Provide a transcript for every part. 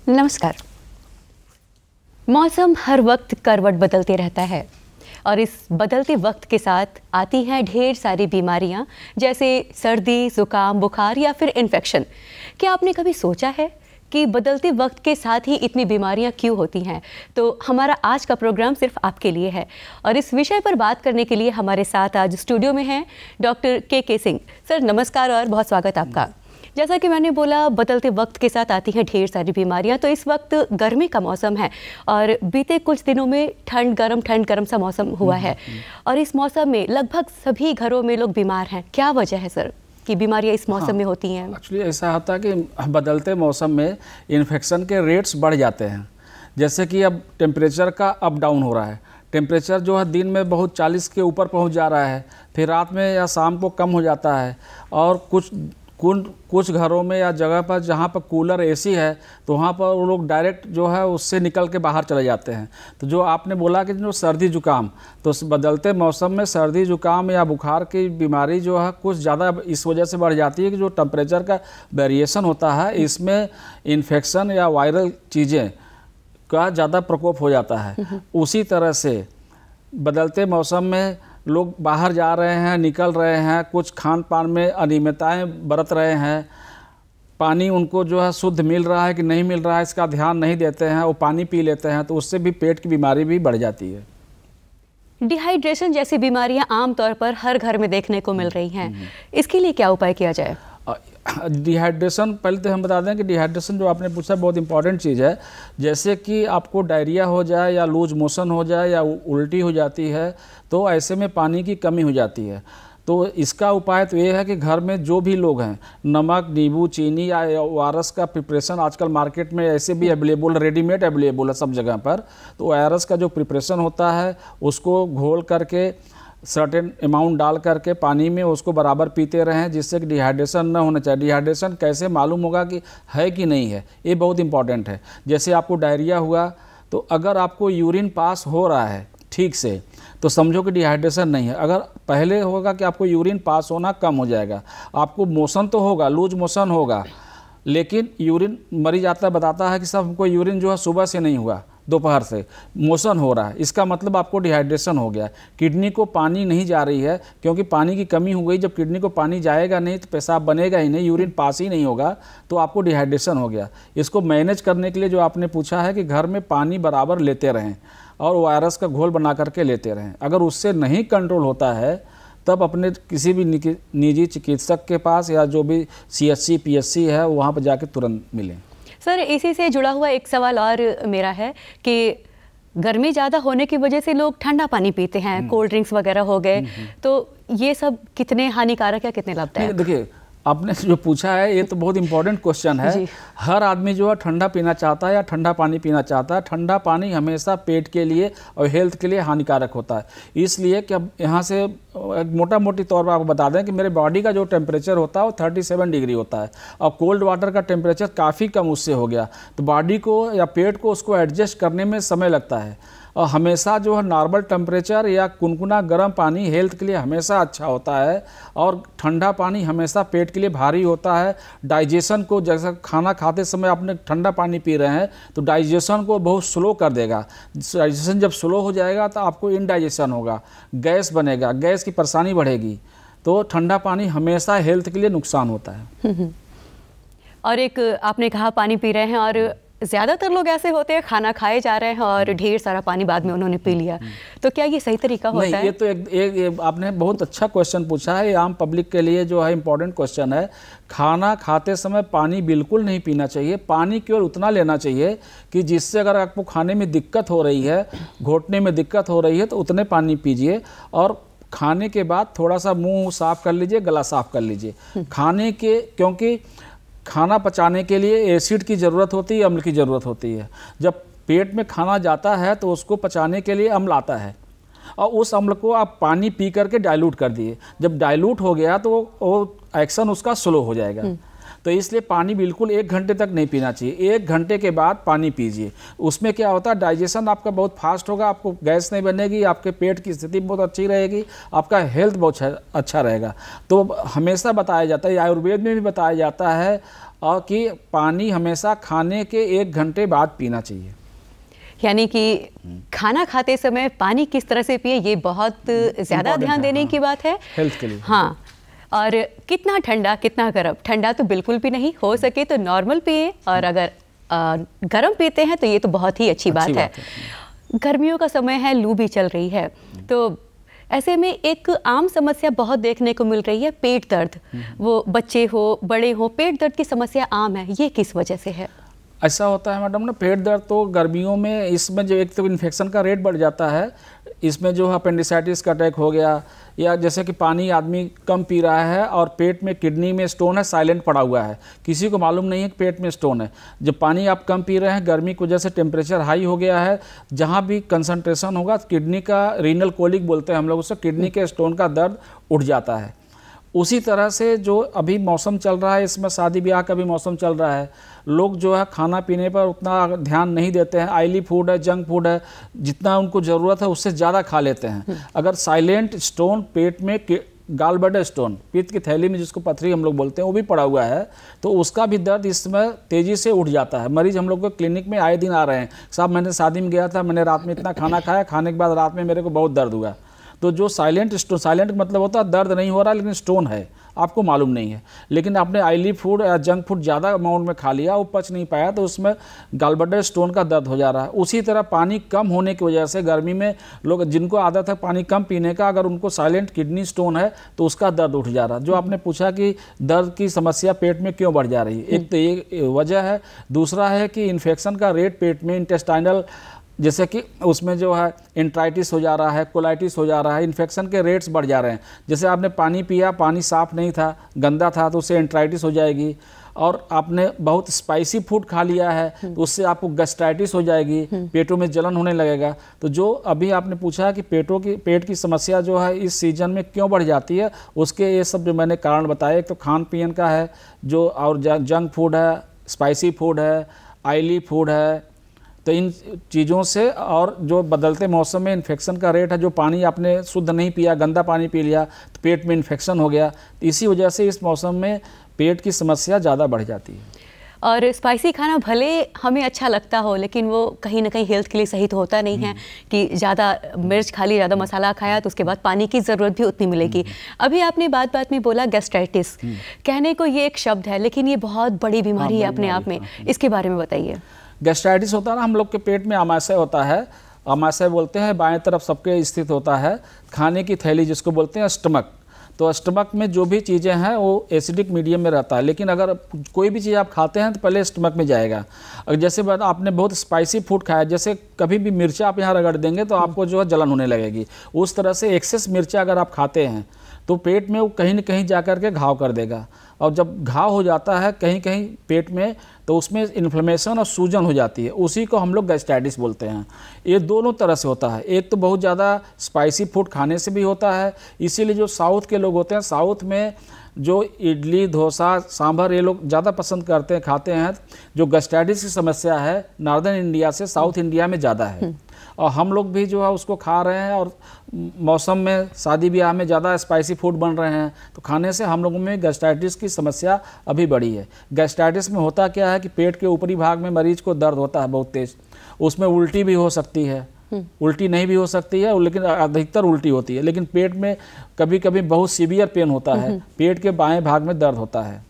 नमस्कार। मौसम हर वक्त करवट बदलते रहता है और इस बदलते वक्त के साथ आती हैं ढेर सारी बीमारियां, जैसे सर्दी, जुकाम, बुखार या फिर इन्फेक्शन। क्या आपने कभी सोचा है कि बदलते वक्त के साथ ही इतनी बीमारियां क्यों होती हैं? तो हमारा आज का प्रोग्राम सिर्फ आपके लिए है और इस विषय पर बात करने के लिए हमारे साथ आज स्टूडियो में हैं डॉक्टर के सिंह। सर नमस्कार और बहुत स्वागत आपका। जैसा कि मैंने बोला, बदलते वक्त के साथ आती हैं ढेर सारी बीमारियां। तो इस वक्त गर्मी का मौसम है और बीते कुछ दिनों में ठंड गर्म सा मौसम हुआ है और इस मौसम में लगभग सभी घरों में लोग बीमार हैं। क्या वजह है सर कि बीमारियां इस मौसम में होती हैं? एक्चुअली ऐसा होता है कि बदलते मौसम में इन्फेक्शन के रेट्स बढ़ जाते हैं। जैसे कि अब टेम्परेचर का अप डाउन हो रहा है। टेम्परेचर जो है दिन में बहुत 40 के ऊपर पहुंच जा रहा है, फिर रात में या शाम को कम हो जाता है। और कुछ घरों में या जगह पर जहाँ पर कूलर एसी है तो वहाँ पर वो लोग डायरेक्ट जो है उससे निकल के बाहर चले जाते हैं। तो जो आपने बोला कि जो सर्दी जुकाम, तो बदलते मौसम में सर्दी जुकाम या बुखार की बीमारी जो है कुछ ज़्यादा इस वजह से बढ़ जाती है कि जो टेम्परेचर का वेरिएशन होता है, इसमें इन्फेक्शन या वायरल चीज़ें का ज़्यादा प्रकोप हो जाता है। उसी तरह से बदलते मौसम में लोग बाहर जा रहे हैं, निकल रहे हैं, कुछ खान पान में अनियमितताएँ बरत रहे हैं, पानी उनको जो है शुद्ध मिल रहा है कि नहीं मिल रहा है इसका ध्यान नहीं देते हैं, वो पानी पी लेते हैं, तो उससे भी पेट की बीमारी भी बढ़ जाती है। डिहाइड्रेशन जैसी बीमारियां आमतौर पर हर घर में देखने को मिल रही हैं। इसके लिए क्या उपाय किया जाए? डिहाइड्रेशन, पहले तो हम बता दें कि डिहाइड्रेशन जो आपने पूछा बहुत इंपॉर्टेंट चीज़ है। जैसे कि आपको डायरिया हो जाए या लूज मोशन हो जाए या उल्टी हो जाती है, तो ऐसे में पानी की कमी हो जाती है। तो इसका उपाय तो ये है कि घर में जो भी लोग हैं, नमक, नींबू, चीनी या ORS का प्रिपरेशन आजकल मार्केट में ऐसे भी अवेलेबल, रेडीमेड अवेलेबल है सब जगह पर। तो ORS का जो प्रिपरेशन होता है उसको घोल करके सर्टेन अमाउंट डाल करके पानी में उसको बराबर पीते रहें, जिससे कि डिहाइड्रेशन न होना चाहिए। डिहाइड्रेशन कैसे मालूम होगा कि है कि नहीं है, ये बहुत इंपॉर्टेंट है। जैसे आपको डायरिया हुआ तो अगर आपको यूरिन पास हो रहा है ठीक से तो समझो कि डिहाइड्रेशन नहीं है। अगर पहले होगा कि आपको यूरिन पास होना कम हो जाएगा, आपको मोशन तो होगा, लूज मोशन होगा, लेकिन यूरिन मरीज आता बताता है कि सब हमको यूरिन जो है सुबह से नहीं हुआ, दोपहर से मोशन हो रहा है, इसका मतलब आपको डिहाइड्रेशन हो गया। किडनी को पानी नहीं जा रही है क्योंकि पानी की कमी हो गई। जब किडनी को पानी जाएगा नहीं तो पेशाब बनेगा ही नहीं, यूरिन पास ही नहीं होगा, तो आपको डिहाइड्रेशन हो गया। इसको मैनेज करने के लिए जो आपने पूछा है कि घर में पानी बराबर लेते रहें और ORS का घोल बना करके लेते रहें। अगर उससे नहीं कंट्रोल होता है तब अपने किसी भी निजी चिकित्सक के पास या जो भी CHC PHC है वहाँ पर जाके तुरंत मिलें। सर इसी से जुड़ा हुआ एक सवाल और मेरा है कि गर्मी ज़्यादा होने की वजह से लोग ठंडा पानी पीते हैं, कोल्ड ड्रिंक्स वगैरह हो गए, तो ये सब कितने हानिकारक है, कितने लाभदायक? देखिए, आपने जो पूछा है ये तो बहुत इंपॉर्टेंट क्वेश्चन है। हर आदमी जो है ठंडा पीना चाहता है या ठंडा पानी पीना चाहता है। ठंडा पानी हमेशा पेट के लिए और हेल्थ के लिए हानिकारक होता है। इसलिए कि अब यहाँ से मोटा मोटी तौर पर आपको बता दें कि मेरे बॉडी का जो टेम्परेचर होता है वो 37 डिग्री होता है और कोल्ड वाटर का टेम्परेचर काफ़ी कम उससे हो गया, तो बॉडी को या पेट को उसको एडजस्ट करने में समय लगता है। और हमेशा जो है नॉर्मल टेम्परेचर या कुनकुना गर्म पानी हेल्थ के लिए हमेशा अच्छा होता है और ठंडा पानी हमेशा पेट के लिए भारी होता है। डाइजेशन को, जैसा खाना खाते समय आपने ठंडा पानी पी रहे हैं तो डाइजेशन को बहुत स्लो कर देगा। डाइजेशन जब स्लो हो जाएगा तो आपको इनडाइजेशन होगा, गैस बनेगा, गैस की परेशानी बढ़ेगी। तो ठंडा पानी हमेशा हेल्थ के लिए नुकसान होता है। और एक आपने कहा पानी पी रहे हैं और ज़्यादातर लोग ऐसे होते हैं खाना खाए जा रहे हैं और ढेर सारा पानी बाद में उन्होंने पी लिया, तो क्या ये सही तरीका होता है? नहीं, ये तो एक आपने बहुत अच्छा क्वेश्चन पूछा है। ये आम पब्लिक के लिए जो है इम्पोर्टेंट क्वेश्चन है। खाना खाते समय पानी बिल्कुल नहीं पीना चाहिए। पानी केवल उतना लेना चाहिए कि जिससे अगर आपको खाने में दिक्कत हो रही है, घोटने में दिक्कत हो रही है, तो उतने पानी पीजिए और खाने के बाद थोड़ा सा मुँह साफ़ कर लीजिए, गला साफ़ कर लीजिए। खाने के, क्योंकि खाना पचाने के लिए एसिड की ज़रूरत होती है, अम्ल की ज़रूरत होती है। जब पेट में खाना जाता है तो उसको पचाने के लिए अम्ल आता है और उस अम्ल को आप पानी पी करके डाइल्यूट कर दिए। जब डाइल्यूट हो गया तो वो एक्शन उसका स्लो हो जाएगा। तो इसलिए पानी बिल्कुल 1 घंटे तक नहीं पीना चाहिए। 1 घंटे के बाद पानी पीजिए। उसमें क्या होता है, डाइजेशन आपका बहुत फास्ट होगा, आपको गैस नहीं बनेगी, आपके पेट की स्थिति बहुत अच्छी रहेगी, आपका हेल्थ बहुत अच्छा रहेगा। तो हमेशा बताया जाता है, आयुर्वेद में भी बताया जाता है और कि पानी हमेशा खाने के 1 घंटे बाद पीना चाहिए। यानी कि खाना खाते समय पानी किस तरह से पिए, ये बहुत ज़्यादा ध्यान देने की बात है हेल्थ के लिए। हाँ, और कितना ठंडा कितना गर्म, ठंडा तो बिल्कुल भी नहीं, हो सके तो नॉर्मल पिए, और अगर गर्म पीते हैं तो ये तो बहुत ही अच्छी बात है। गर्मियों का समय है, लू भी चल रही है, तो ऐसे में एक आम समस्या बहुत देखने को मिल रही है, पेट दर्द। वो बच्चे हो बड़े हो, पेट दर्द की समस्या आम है, ये किस वजह से है? ऐसा होता है मैडम ना, पेट दर्द तो गर्मियों में, इसमें जो एक तो इन्फेक्शन का रेट बढ़ जाता है, इसमें जो अपेंडिसाइटिस का अटैक हो गया, या जैसे कि पानी आदमी कम पी रहा है और पेट में किडनी में स्टोन है, साइलेंट पड़ा हुआ है, किसी को मालूम नहीं है कि पेट में स्टोन है। जब पानी आप कम पी रहे हैं, गर्मी की वजह से टेम्परेचर हाई हो गया है, जहाँ भी कंसंट्रेशन होगा, किडनी का रीनल कोलिक बोलते हैं हम लोग उससे, किडनी के स्टोन का दर्द उठ जाता है। उसी तरह से जो अभी मौसम चल रहा है, इसमें शादी ब्याह का भी मौसम चल रहा है, लोग जो है खाना पीने पर उतना ध्यान नहीं देते हैं, ऑयली फूड है, जंक फूड है, जितना उनको ज़रूरत है उससे ज़्यादा खा लेते हैं। अगर साइलेंट स्टोन पेट में, गाल ब्लैडर स्टोन, पित्त की थैली में जिसको पथरी हम लोग बोलते हैं, वो भी पड़ा हुआ है, तो उसका भी दर्द इसमें तेज़ी से उठ जाता है। मरीज हम लोग को क्लिनिक में आए दिन आ रहे हैं, साहब मैंने शादी में गया था, मैंने रात में इतना खाना खाया, खाने के बाद रात में मेरे को बहुत दर्द हुआ। तो जो साइलेंट स्टोन, साइलेंट मतलब होता है दर्द नहीं हो रहा लेकिन स्टोन है, आपको मालूम नहीं है, लेकिन आपने ऑयली फूड या जंक फूड ज़्यादा अमाउंट में खा लिया, वो पच नहीं पाया, तो उसमें गॉलब्लैडर स्टोन का दर्द हो जा रहा है। उसी तरह पानी कम होने की वजह से गर्मी में लोग, जिनको आदत है पानी कम पीने का, अगर उनको साइलेंट किडनी स्टोन है तो उसका दर्द उठ जा रहा है। जो आपने पूछा कि दर्द की समस्या पेट में क्यों बढ़ जा रही है, एक तो ये वजह है, दूसरा है कि इन्फेक्शन का रेट पेट में, इंटेस्टाइनल, जैसे कि उसमें जो है एंट्राइटिस हो जा रहा है, कोलाइटिस हो जा रहा है, इन्फेक्शन के रेट्स बढ़ जा रहे हैं। जैसे आपने पानी पिया, पानी साफ़ नहीं था, गंदा था, तो उससे एंट्राइटिस हो जाएगी। और आपने बहुत स्पाइसी फूड खा लिया है तो उससे आपको गैस्ट्राइटिस हो जाएगी, पेटों में जलन होने लगेगा। तो जो अभी आपने पूछा कि पेट की समस्या जो है इस सीजन में क्यों बढ़ जाती है, उसके ये सब जो मैंने कारण बताए, एक तो खान पीन का है जो, और जंक फूड है, स्पाइसी फूड है, ऑयली फूड है, तो इन चीज़ों से, और जो बदलते मौसम में इन्फेक्शन का रेट है, जो पानी आपने शुद्ध नहीं पिया, गंदा पानी पी लिया तो पेट में इन्फेक्शन हो गया, तो इसी वजह से इस मौसम में पेट की समस्या ज़्यादा बढ़ जाती है। और स्पाइसी खाना भले हमें अच्छा लगता हो, लेकिन वो कहीं ना कहीं हेल्थ के लिए सही तो होता नहीं है कि ज़्यादा मिर्च खा ली, ज़्यादा मसाला खाया तो उसके बाद पानी की ज़रूरत भी उतनी मिलेगी। अभी आपने बात बात में बोला गैस्ट्राइटिस, कहने को ये एक शब्द है लेकिन ये बहुत बड़ी बीमारी है अपने आप में, इसके बारे में बताइए। गैस्ट्राइटिस होता है ना, हम लोग के पेट में आमाशय होता है, आमाशय बोलते हैं, बाएं तरफ सबके स्थित होता है, खाने की थैली जिसको बोलते हैं स्टमक। तो स्टमक में जो भी चीज़ें हैं वो एसिडिक मीडियम में रहता है, लेकिन अगर कोई भी चीज़ आप खाते हैं तो पहले स्टमक में जाएगा। अगर जैसे आपने बहुत स्पाइसी फूड खाया, जैसे कभी भी मिर्चा आप यहाँ रगड़ देंगे तो आपको जो है जलन होने लगेगी, उस तरह से एक्सेस मिर्चा अगर आप खाते हैं तो पेट में वो कहीं न कहीं जा कर के घाव कर देगा, और जब घाव हो जाता है कहीं कहीं पेट में तो उसमें इन्फ्लेमेशन और सूजन हो जाती है, उसी को हम लोग गैस्ट्राइटिस बोलते हैं। ये दोनों तरह से होता है, एक तो बहुत ज़्यादा स्पाइसी फूड खाने से भी होता है, इसीलिए जो साउथ के लोग होते हैं, साउथ में जो इडली डोसा सांभर ये लोग ज़्यादा पसंद करते हैं, खाते हैं। जो गैस्ट्राइटिस की समस्या है नॉर्दर्न इंडिया से साउथ इंडिया में ज़्यादा है, और हम लोग भी जो है उसको खा रहे हैं, और मौसम में शादी ब्याह में ज़्यादा स्पाइसी फूड बन रहे हैं, तो खाने से हम लोगों में गैस्ट्राइटिस की समस्या अभी बढ़ी है। गैस्ट्राइटिस में होता क्या है कि पेट के ऊपरी भाग में मरीज को दर्द होता है बहुत तेज़, उसमें उल्टी भी हो सकती है, उल्टी नहीं भी हो सकती है, लेकिन अधिकतर उल्टी होती है, लेकिन पेट में कभी कभी बहुत सीवियर पेन होता है, पेट के बाएं भाग में दर्द होता है।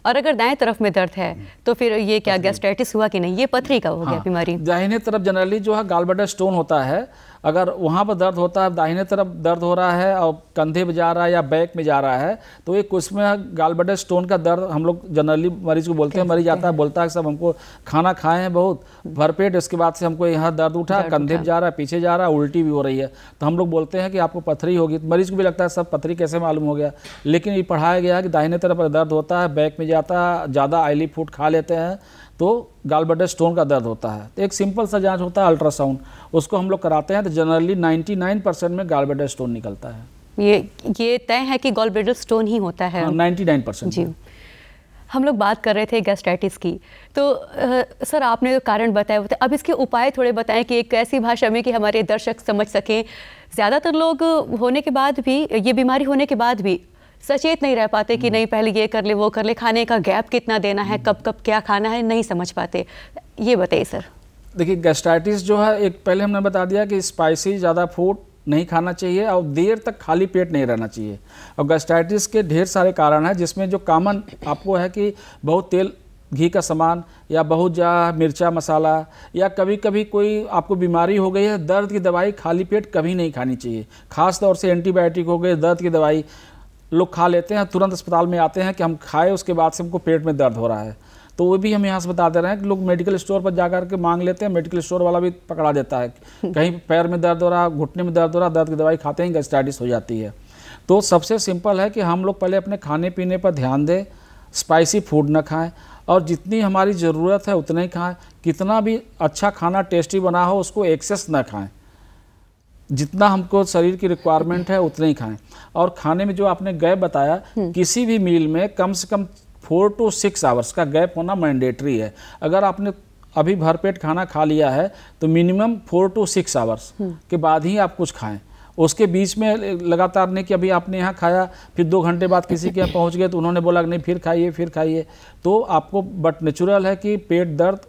और अगर दाएं तरफ में दर्द है तो फिर ये क्या गैस्ट्राइटिस हुआ कि नहीं, ये पथरी का हो गया बीमारी? दाहिने तरफ जनरली जो है गॉलब्लैडर स्टोन होता है, अगर वहाँ पर दर्द होता है, दाहिने तरफ दर्द हो रहा है और कंधे में जा रहा है या बैक में जा रहा है, तो एक उसमें गॉलब्लैडर स्टोन का दर्द हम लोग जनरली मरीज को बोलते हैं। मरीज आता है बोलता है सब हमको खाना खाए हैं बहुत भरपेट, इसके बाद से हमको यहाँ दर्द उठा, कंधे में जा रहा है, पीछे जा रहा है, उल्टी भी हो रही है, तो हम लोग बोलते हैं कि आपको पथरी होगी। मरीज को भी लगता है सब पथरी कैसे मालूम हो गया, लेकिन ये पढ़ाया गया है कि दाहिने तरफ दर्द होता है, बैक में जाता है, ज़्यादा ऑयली फूड खा लेते हैं तो गॉलब्लैडर स्टोन का दर्द होता है। तो एक सिंपल सा जांच होता है अल्ट्रासाउंड, उसको हम लोग कराते हैं, तो जनरली 99% में गॉलब्लैडर स्टोन निकलता है। ये तय है कि गॉलब्लैडर स्टोन ही होता है? 99%। जी हम लोग बात कर रहे थे गैस्ट्राइटिस की, तो सर आपने जो कारण बताया, अब इसके उपाय थोड़े बताएं कि एक ऐसी भाषा में कि हमारे दर्शक समझ सकें। ज़्यादातर लोग होने के बाद भी, ये बीमारी होने के बाद भी सचेत नहीं रह पाते कि नहीं पहले ये कर ले वो कर ले, खाने का गैप कितना देना है, कब कब क्या खाना है, नहीं समझ पाते। ये बताइए सर। देखिए गैस्ट्राइटिस जो है, एक पहले हमने बता दिया कि स्पाइसी ज़्यादा फूड नहीं खाना चाहिए और देर तक खाली पेट नहीं रहना चाहिए। और गैस्ट्राइटिस के ढेर सारे कारण हैं, जिसमें जो कॉमन आपको है कि बहुत तेल घी का सामान या बहुत ज़्यादा मिर्चा मसाला, या कभी कभी कोई आपको बीमारी हो गई है, दर्द की दवाई खाली पेट कभी नहीं खानी चाहिए। ख़ास तौर से एंटीबायोटिक हो गए, दर्द की दवाई लोग खा लेते हैं, तुरंत अस्पताल में आते हैं कि हम खाए, उसके बाद से हमको पेट में दर्द हो रहा है। तो वो भी हम यहाँ से बता दे रहे हैं कि लोग मेडिकल स्टोर पर जाकर के मांग लेते हैं, मेडिकल स्टोर वाला भी पकड़ा देता है, कहीं पैर में दर्द हो रहा, घुटने में दर्द हो रहा, दर्द की दवाई खाते ही गैस्ट्राइटिस हो जाती है। तो सबसे सिंपल है कि हम लोग पहले अपने खाने पीने पर ध्यान दें, स्पाइसी फूड ना खाएं और जितनी हमारी ज़रूरत है उतना ही खाएं। कितना भी अच्छा खाना टेस्टी बना हो उसको एक्सेस ना खाएं, जितना हमको शरीर की रिक्वायरमेंट है उतना ही खाएं। और खाने में जो आपने गैप बताया, किसी भी मील में कम से कम 4 to 6 आवर्स का गैप होना मैंडेटरी है। अगर आपने अभी भरपेट खाना खा लिया है तो मिनिमम 4 to 6 आवर्स के बाद ही आप कुछ खाएं। उसके बीच में लगातार नहीं कि अभी आपने यहाँ खाया फिर 2 घंटे बाद किसी के यहाँ पहुँच गए तो उन्होंने बोला नहीं फिर खाइए, तो आपको बट नेचुरल है कि पेट दर्द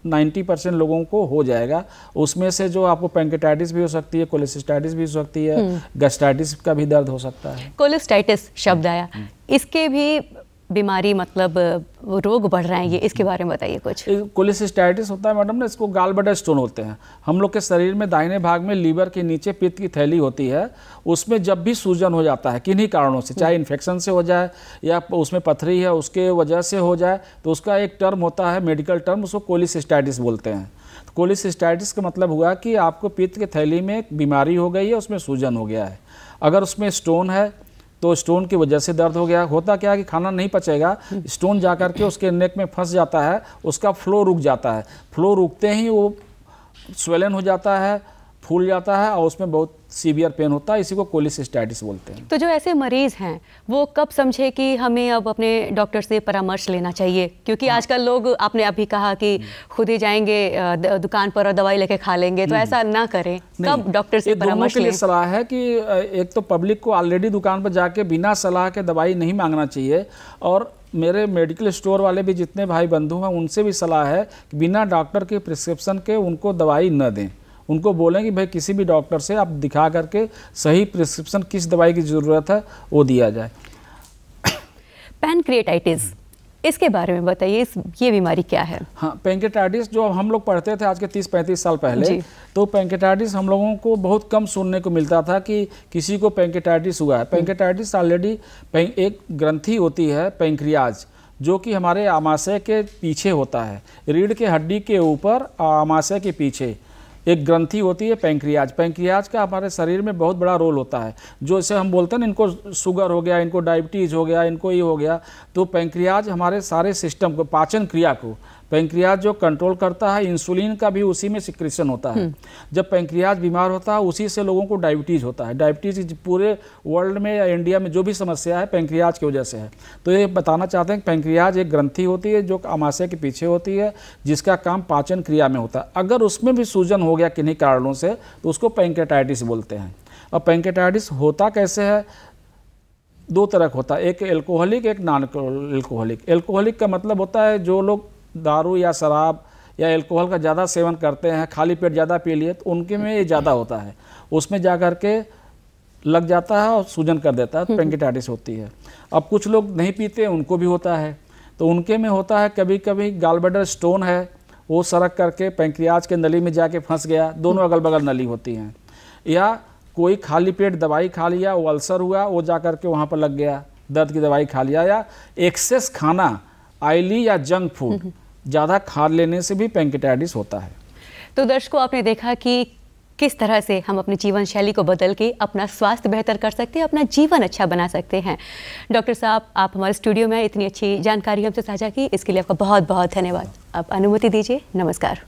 90% लोगों को हो जाएगा। उसमें से जो आपको पैंक्रेटाइटिस भी हो सकती है, कोलेसिस्टाइटिस भी हो सकती है, गैस्ट्राइटिस का भी दर्द हो सकता है। कोलेसिस्टाइटिस शब्द आया, इसके भी बीमारी मतलब रोग बढ़ रहे हैं, ये इसके बारे में बताइए कुछ। कोलेसिस्टाइटिस होता है मैडम ना, इसको गाल ब्लैडर स्टोन होते हैं। हम लोग के शरीर में दाहिने भाग में लीवर के नीचे पित्त की थैली होती है, उसमें जब भी सूजन हो जाता है किन्हीं कारणों से, चाहे इन्फेक्शन से हो जाए या उसमें पथरी है उसके वजह से हो जाए, तो उसका एक टर्म होता है मेडिकल टर्म, उसको कोलेसिस्टाइटिस बोलते हैं। तो कोलेसिस्टाइटिस का मतलब हुआ कि आपको पित्त की थैली में एक बीमारी हो गई है, उसमें सूजन हो गया है। अगर उसमें स्टोन है तो स्टोन की वजह से दर्द हो गया। होता क्या है कि खाना नहीं पचेगा, स्टोन जा कर के उसके नेक में फंस जाता है, उसका फ्लो रुक जाता है। फ्लो रुकते ही वो स्वेलन हो जाता है, फूल जाता है और उसमें बहुत सीवियर पेन होता है, इसी को कोलेसिस्टाइटिस बोलते हैं। तो जो ऐसे मरीज़ हैं वो कब समझे कि हमें अब अपने डॉक्टर से परामर्श लेना चाहिए? क्योंकि आजकल लोग, आपने अभी कहा कि खुद ही जाएंगे दुकान पर और दवाई लेके खा लेंगे, तो ऐसा ना करें। कब डॉक्टर से परामर्श लें? दोनों के लिए सलाह है कि एक तो पब्लिक को ऑलरेडी दुकान पर जाके बिना सलाह के दवाई नहीं मांगना चाहिए, और मेरे मेडिकल स्टोर वाले भी जितने भाई बंधु हैं उनसे भी सलाह है कि बिना डॉक्टर के प्रिस्क्रिप्शन के उनको दवाई न दें। उनको बोलें कि भाई किसी भी डॉक्टर से आप दिखा करके सही प्रिस्क्रिप्शन किस दवाई की ज़रूरत है वो दिया जाए। पैनक्रिएटाइटिस, इसके बारे में बताइए, ये बीमारी क्या है? हाँ, पैंक्रेटाइटिस जो हम लोग पढ़ते थे आज के 30-35 साल पहले, तो पैंक्रेटाइटिस हम लोगों को बहुत कम सुनने को मिलता था कि किसी को पैंक्रेटाइटिस हुआ है। पैंक्रेटाइटिस ऑलरेडी एक ग्रंथि होती है पैंक्रियाज, जो कि हमारे आमाशय के पीछे होता है, रीढ़ के हड्डी के ऊपर आमाशय के पीछे एक ग्रंथि होती है पैंक्रियाज। पैंक्रियाज का हमारे शरीर में बहुत बड़ा रोल होता है। जो इसे हम बोलते हैं ना, इनको शुगर हो गया, इनको डायबिटीज़ हो गया, इनको ये हो गया, तो पैंक्रियाज हमारे सारे सिस्टम को, पाचन क्रिया को पैंक्रियाज जो कंट्रोल करता है। इंसुलिन का भी उसी में सिक्रेशन होता है। जब पैंक्रियाज बीमार होता है उसी से लोगों को डायबिटीज़ होता है। डायबिटीज़ पूरे वर्ल्ड में या इंडिया में जो भी समस्या है पैंक्रियाज की वजह से है। तो ये बताना चाहते हैं कि पैंक्रियाज एक ग्रंथि होती है जो आमाशय के पीछे होती है, जिसका काम पाचन क्रिया में होता है। अगर उसमें भी सूजन हो गया किन्हीं कारणों से तो उसको पैंक्रेटाइटिस बोलते हैं। और पैंक्रेटाइटिस होता कैसे है? 2 तरह का होता है, एक एल्कोहलिक, एक नॉन एल्कोहलिक। एल्कोहलिक का मतलब होता है जो लोग दारू या शराब या एल्कोहल का ज़्यादा सेवन करते हैं, खाली पेट ज़्यादा पी लिए, तो उनके में ये ज़्यादा होता है, उसमें जा कर के लग जाता है और सूजन कर देता है, तो पैंक्रेटाइटिस होती है। अब कुछ लोग नहीं पीते, उनको भी होता है, तो उनके में होता है कभी कभी गॉल ब्लैडर स्टोन है, वो सरक करके पैंक्रियाज के नली में जाके फंस गया, दोनों अगल बगल नली होती हैं, या कोई खाली पेट दवाई खा लिया, वो अल्सर हुआ, वो जा कर के वहाँ पर लग गया, दर्द की दवाई खा लिया, या एक्सेस खाना, ऑयली या जंक फूड ज़्यादा खा लेने से भी पैंक्रेटाइटिस होता है। तो दर्शकों, आपने देखा कि किस तरह से हम अपनी जीवन शैली को बदल के अपना स्वास्थ्य बेहतर कर सकते हैं, अपना जीवन अच्छा बना सकते हैं। डॉक्टर साहब, आप हमारे स्टूडियो में इतनी अच्छी जानकारी हमसे साझा की, इसके लिए आपका बहुत बहुत धन्यवाद। आप अनुमति दीजिए, नमस्कार।